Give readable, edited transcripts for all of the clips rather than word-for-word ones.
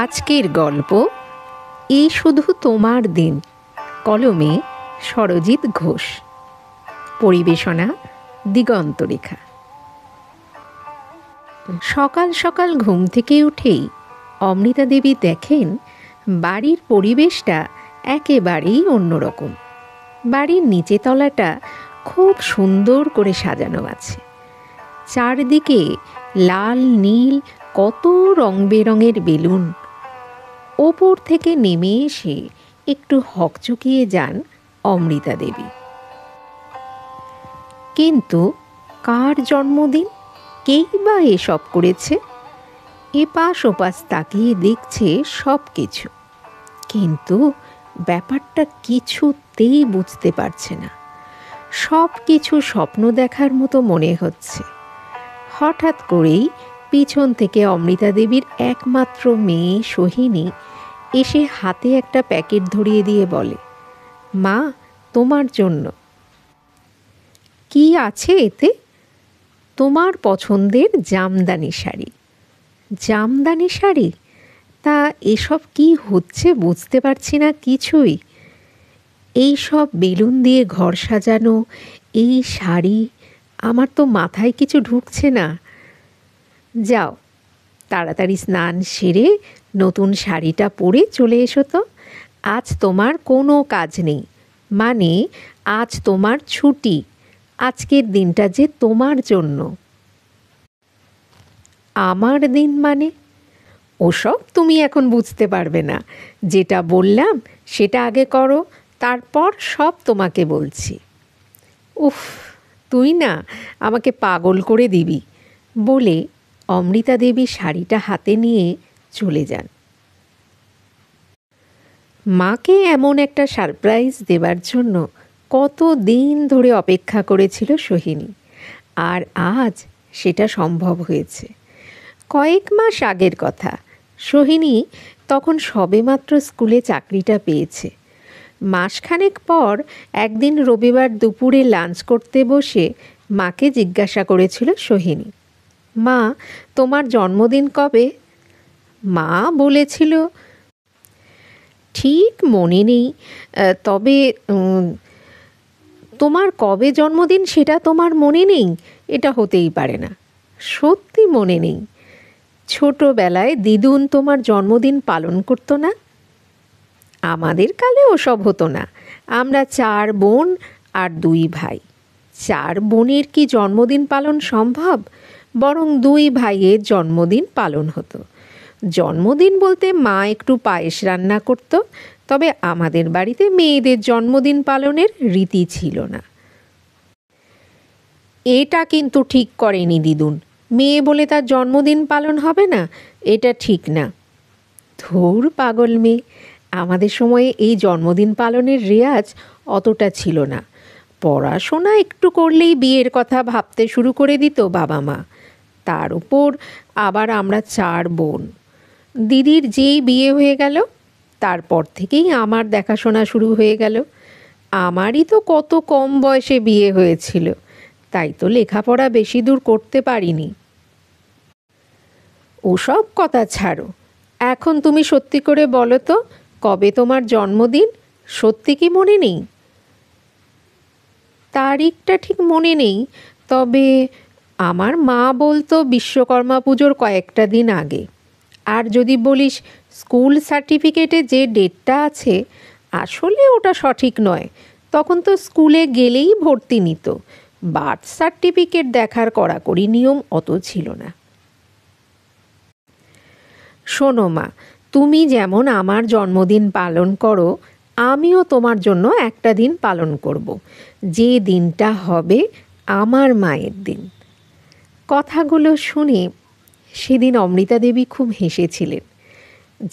আজকের গল্প এই শুধু তোমার দিন, কলমে সরজিৎ ঘোষ, পরিবেশনা দিগন্তরেখা। সকাল সকাল ঘুম থেকে উঠেই অমৃতা দেবী দেখেন বাড়ির পরিবেশটা একেবারেই অন্যরকম। বাড়ির নিচে তলাটা খুব সুন্দর করে সাজানো আছে। চারদিকে লাল নীল কত রং বেরঙের বেলুন। ওপর থেকে নেমে এসে একটু হকচকিয়ে যান অমৃতা দেবী। কিন্তু কার জন্মদিন, কেই বা এসব করেছে? এপাশ ওপাশ তাকিয়ে দেখছে সব কিছু, কিন্তু ব্যাপারটা কিছুতেই বুঝতে পারছে না। সব কিছু স্বপ্ন দেখার মতো মনে হচ্ছে। হঠাৎ করেই পিছন থেকে অমৃতা দেবীর একমাত্র মেয়ে সোহিনী এসে হাতে একটা প্যাকেট ধরিয়ে দিয়ে বলে, মা, তোমার জন্য। কি আছে এতে? তোমার পছন্দের জামদানি শাড়ি। জামদানি শাড়ি? তা এসব কি হচ্ছে বুঝতে পারছি না কিছুই। এই সব বেলুন দিয়ে ঘর সাজানো, এই শাড়ি, আমার তো মাথায় কিছু ঢুকছে না। যাও, তাড়াতাড়ি স্নান সেরে নতুন শাড়িটা পরে চলে এসো তো। আজ তোমার কোনো কাজ নেই, মানে আজ তোমার ছুটি। আজকের দিনটা যে তোমার জন্য। আমার দিন মানে? ওসব তুমি এখন বুঝতে পারবে না। যেটা বললাম সেটা আগে করো, তারপর সব তোমাকে বলছি। উফ, তুই না আমাকে পাগল করে দিবি, বলে অমৃতা দেবী শাড়িটা হাতে নিয়ে চলে যান। মাকে এমন একটা সারপ্রাইজ দেবার জন্য কত দিন ধরে অপেক্ষা করেছিল সোহিনী, আর আজ সেটা সম্ভব হয়েছে। কয়েক মাস আগের কথা। সোহিনী তখন সবেমাত্র স্কুলে চাকরিটা পেয়েছে। মাসখানেক পর একদিন রবিবার দুপুরে লাঞ্চ করতে বসে মাকে জিজ্ঞাসা করেছিল সোহিনী, মা, তোমার জন্মদিন কবে? মা বলেছিল, ঠিক মনে নেই, তবে তোমার কবে জন্মদিন সেটা তোমার মনে নেই? এটা হতেই পারে না, সত্যি মনে নেই। ছোটোবেলায় দিদুন তোমার জন্মদিন পালন করতো না? আমাদের কালে ওসব হতো না। আমরা 4 বোন আর 2 ভাই। 4 বোনের কি জন্মদিন পালন সম্ভব? বরং 2 ভাইয়ের জন্মদিন পালন হতো। জন্মদিন বলতে মা একটু পায়েস রান্না করত, তবে আমাদের বাড়িতে মেয়েদের জন্মদিন পালনের রীতি ছিল না। এটা কিন্তু ঠিক করেনি দিদুন। মেয়ে বলে তার জন্মদিন পালন হবে না, এটা ঠিক না। ধুর পাগল মেয়ে, আমাদের সময়ে এই জন্মদিন পালনের রেয়াজ অতটা ছিল না। পড়াশোনা একটু করলেই বিয়ের কথা ভাবতে শুরু করে দিত বাবা মা। তার উপর আবার আমরা 4 বোন। দিদির যেই বিয়ে হয়ে গেল, তারপর থেকেই আমার দেখাশোনা শুরু হয়ে গেল। আমারই তো কত কম বয়সে বিয়ে হয়েছিল, তাই তো লেখাপড়া বেশি দূর করতে পারিনি। ওসব কথা ছাড়ো, এখন তুমি সত্যি করে বলো তো, কবে তোমার জন্মদিন? সত্যি কি মনে নেই? তারিখটা ঠিক মনে নেই, তবে আমার মা বলতো বিশ্বকর্মা পুজোর কয়েকটা দিন আগে। আর যদি বলিস স্কুল সার্টিফিকেটে যে ডেটটা আছে, আসলে ওটা সঠিক নয়। তখন তো স্কুলে গেলেই ভর্তি নিত, বার্থ সার্টিফিকেট দেখার কড়াকড়ি নিয়ম অত ছিল না। শোনো মা, তুমি যেমন আমার জন্মদিন পালন করো, আমিও তোমার জন্য একটা দিন পালন করব, যে দিনটা হবে আমার মায়ের দিন। কথাগুলো শুনে সেদিন অমৃতা দেবী খুব হেসেছিলেন।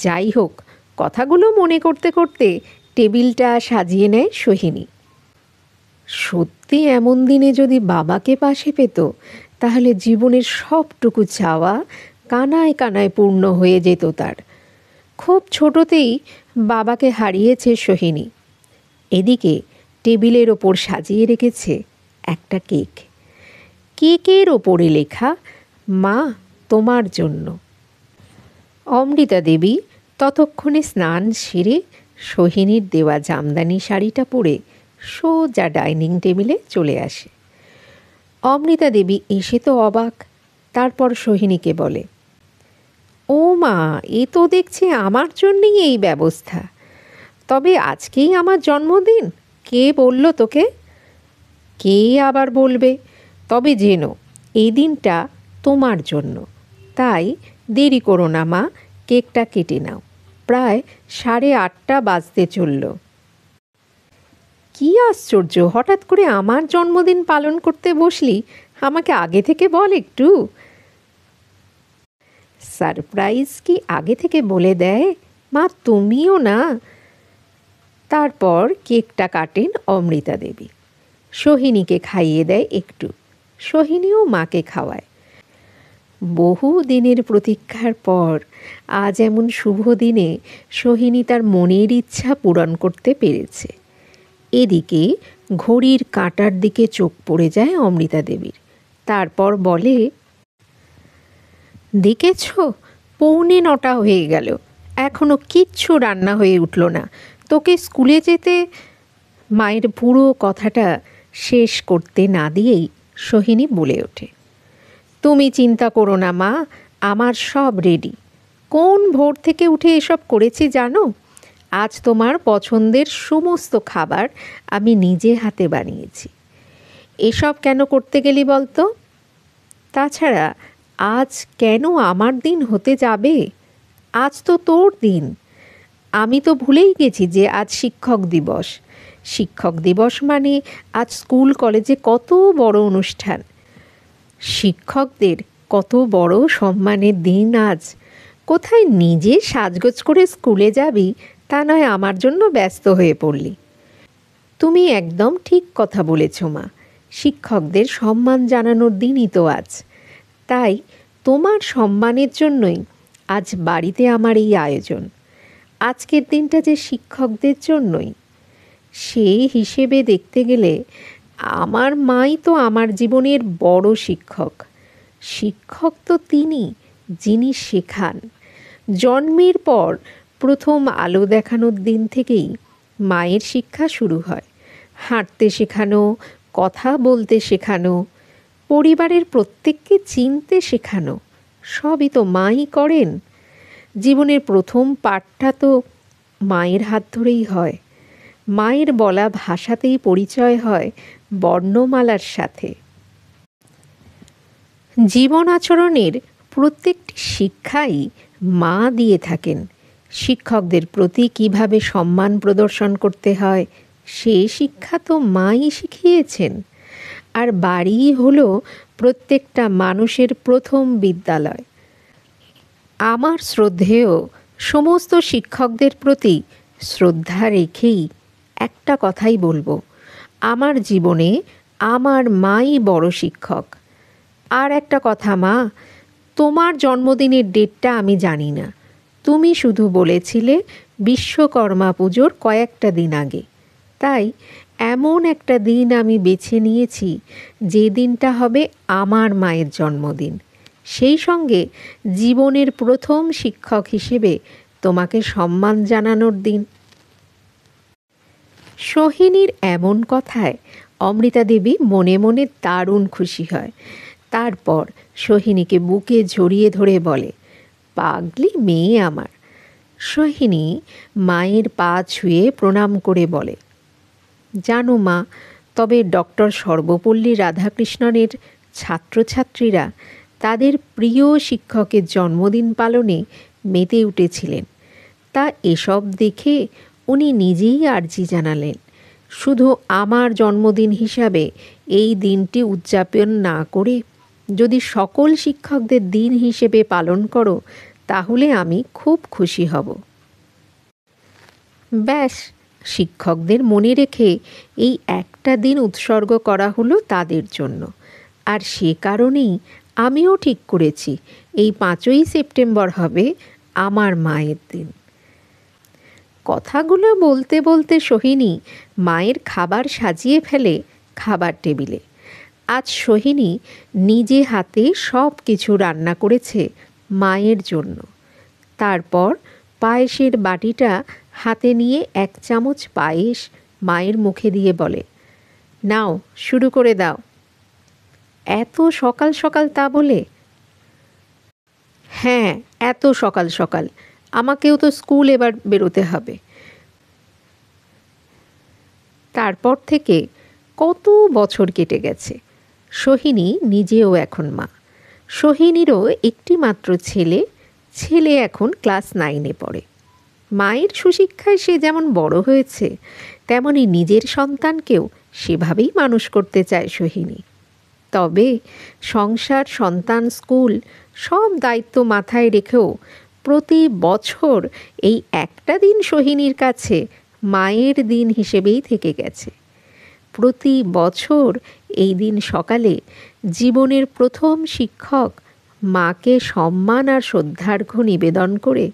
যাই হোক, কথাগুলো মনে করতে করতে টেবিলটা সাজিয়ে নেয় সোহিনী। সত্যি এমন দিনে যদি বাবাকে পাশে পেত, তাহলে জীবনের সবটুকু চাওয়া কানায় কানায় পূর্ণ হয়ে যেত তার। খুব ছোটতেই বাবাকে হারিয়েছে সোহিনী। এদিকে টেবিলের ওপর সাজিয়ে রেখেছে একটা কেক। কেকের ওপরে লেখা, মা, তোমার জন্য। অমৃতা দেবী ততক্ষণে স্নান সেরে সোহিনীর দেওয়া জামদানি শাড়িটা পরে সোজা ডাইনিং টেবিলে চলে আসে। অমৃতা দেবী এসে তো অবাক। তারপর সোহিনীকে বলে, ও মা, এ তো দেখছি আমার জন্যেই এই ব্যবস্থা। তবে আজকেই আমার জন্মদিন, কে বলল তোকে? কে আবার বলবে, তবে জেনো এই দিনটা তোমার জন্য। তাই দেরি করো না মা, কেকটা কেটে নাও। প্রায় 8:30 বাজতে চলল। কি আশ্চর্য, হঠাৎ করে আমার জন্মদিন পালন করতে বসলি? আমাকে আগে থেকে বল একটু। সারপ্রাইজ কি আগে থেকে বলে দেয় মা? তুমিও না। তারপর কেকটা কাটেন অমৃতা দেবী। সোহিনীকে খাইয়ে দেয় একটু, সোহিনীও মাকে খাওয়ায়। বহু দিনের প্রতীক্ষার পর আজ এমন শুভ দিনে সোহিনী তার মনের ইচ্ছা পূরণ করতে পেরেছে। এদিকে ঘড়ির কাঁটার দিকে চোখ পড়ে যায় অমৃতা দেবীর। তারপর বলে, দেখেছ, 8:45 হয়ে গেল, এখনো কিচ্ছু রান্না হয়ে উঠল না। তোকে স্কুলে যেতে। মায়ের পুরো কথাটা শেষ করতে না দিয়েই সোহিনী বলে ওঠে, তুমি চিন্তা করো না মা, আমার সব রেডি। কোন ভোর থেকে উঠে এসব করেছি জানো? আজ তোমার পছন্দের সমস্ত খাবার আমি নিজে হাতে বানিয়েছি। এসব কেন করতে গেলি বলতো? তাছাড়া আজ কেন আমার দিন হতে যাবে? আজ তো তোর দিন। আমি তো ভুলেই গেছি যে আজ শিক্ষক দিবস। শিক্ষক দিবস মানে আজ স্কুল কলেজে কত বড় অনুষ্ঠান, শিক্ষকদের কত বড় সম্মানের দিন আজ। কোথায় নিজে সাজগোজ করে স্কুলে যাবি তা নয় আমার জন্য ব্যস্ত হয়ে পড়লি। তুমি একদম ঠিক কথা বলেছ মা, শিক্ষকদের সম্মান জানানোর দিনই তো আজ। তাই তোমার সম্মানের জন্যই আজ বাড়িতে আমার এই আয়োজন। আজকের দিনটা যে শিক্ষকদের জন্যই। সেই হিসেবে দেখতে গেলে আমার মাই তো আমার জীবনের বড় শিক্ষক। শিক্ষক তো তিনি, যিনি শেখান। জন্মের পর প্রথম আলো দেখানোর দিন থেকেই মায়ের শিক্ষা শুরু হয়। হাঁটতে শেখানো, কথা বলতে শেখানো, পরিবারের প্রত্যেককে চিনতে শেখানো, সবই তো মাই করেন। জীবনের প্রথম পাঠটা তো মায়ের হাত ধরেই হয়। মায়ের বলা ভাষাতেই পরিচয় হয় বর্ণমালার সাথে। জীবন আচরণের প্রত্যেকটি শিক্ষাই মা দিয়ে থাকেন। শিক্ষকদের প্রতি কিভাবে সম্মান প্রদর্শন করতে হয় সে শিক্ষা তো মাই শিখিয়েছেন। আর বাড়িই হলো প্রত্যেকটা মানুষের প্রথম বিদ্যালয়। আমার শ্রদ্ধেয় সমস্ত শিক্ষকদের প্রতি শ্রদ্ধা রেখেই একটা কথাই বলবো, আমার জীবনে আমার মাই বড় শিক্ষক। আর একটা কথা মা, তোমার জন্মদিনের ডেটটা আমি জানি না। তুমি শুধু বলেছিলে বিশ্বকর্মা পুজোর কয়েকটা দিন আগে। তাই এমন একটা দিন আমি বেছে নিয়েছি যে দিনটা হবে আমার মায়ের জন্মদিন, সেই সঙ্গে জীবনের প্রথম শিক্ষক হিসেবে তোমাকে সম্মান জানানোর দিন। সোহিনীর এমন কথায় অমৃতা দেবী মনে মনে দারুণ খুশি হয়। তারপর সোহিনীকে বুকে জড়িয়ে ধরে বলে, পাগলি মেয়ে আমার। সোহিনী মায়ের পা ছুঁয়ে প্রণাম করে বলে, জানো মা, তবে ডক্টর সর্বপল্লী রাধাকৃষ্ণনের ছাত্রছাত্রীরা তাদের প্রিয় শিক্ষকের জন্মদিন পালনে মেতে উঠেছিলেন। তা এসব দেখে উনি নিজেই আর্জি জানালেন, শুধু আমার জন্মদিন হিসাবে এই দিনটি উদযাপন না করে যদি সকল শিক্ষকদের দিন হিসেবে পালন করো তাহলে আমি খুব খুশি হব। ব্যাস, শিক্ষকদের মনে রেখে এই একটা দিন উৎসর্গ করা হলো তাদের জন্য। আর সে কারণেই আমিও ঠিক করেছি এই 5ই সেপ্টেম্বর হবে আমার মায়ের দিন। কথাগুলো বলতে বলতে সোহিনী মায়ের খাবার সাজিয়ে ফেলে খাবার টেবিলে। আজ সোহিনী নিজে হাতে সব কিছু রান্না করেছে মায়ের জন্য। তারপর পায়েসের বাটিটা হাতে নিয়ে 1 চামচ পায়েস মায়ের মুখে দিয়ে বলে, নাও শুরু করে দাও। এত সকাল সকাল তা বলে? হ্যাঁ, এত সকাল সকাল, আমাকেও তো স্কুল এবার বেরোতে হবে। তারপর থেকে কত বছর কেটে গেছে। সোহিনী নিজেও এখন মা। সোহিনীরও একটি মাত্র ছেলে, ছেলে এখন ক্লাস 9-এ পড়ে। মায়ের সুশিক্ষায় সে যেমন বড় হয়েছে, তেমনি নিজের সন্তানকেও সেভাবেই মানুষ করতে চায় সোহিনী। তবে সংসার, সন্তান, স্কুল সব দায়িত্ব মাথায় রেখেও প্রতি বছর এই একটা দিন সোহিনীর কাছে মায়ের দিন হিসেবেই থেকে গেছে। প্রতি বছর এই দিন সকালে জীবনের প্রথম শিক্ষক মাকে সম্মান আর শ্রদ্ধার্ঘ্য নিবেদন করে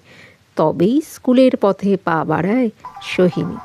তবেই স্কুলের পথে পা বাড়ায় সোহিনী।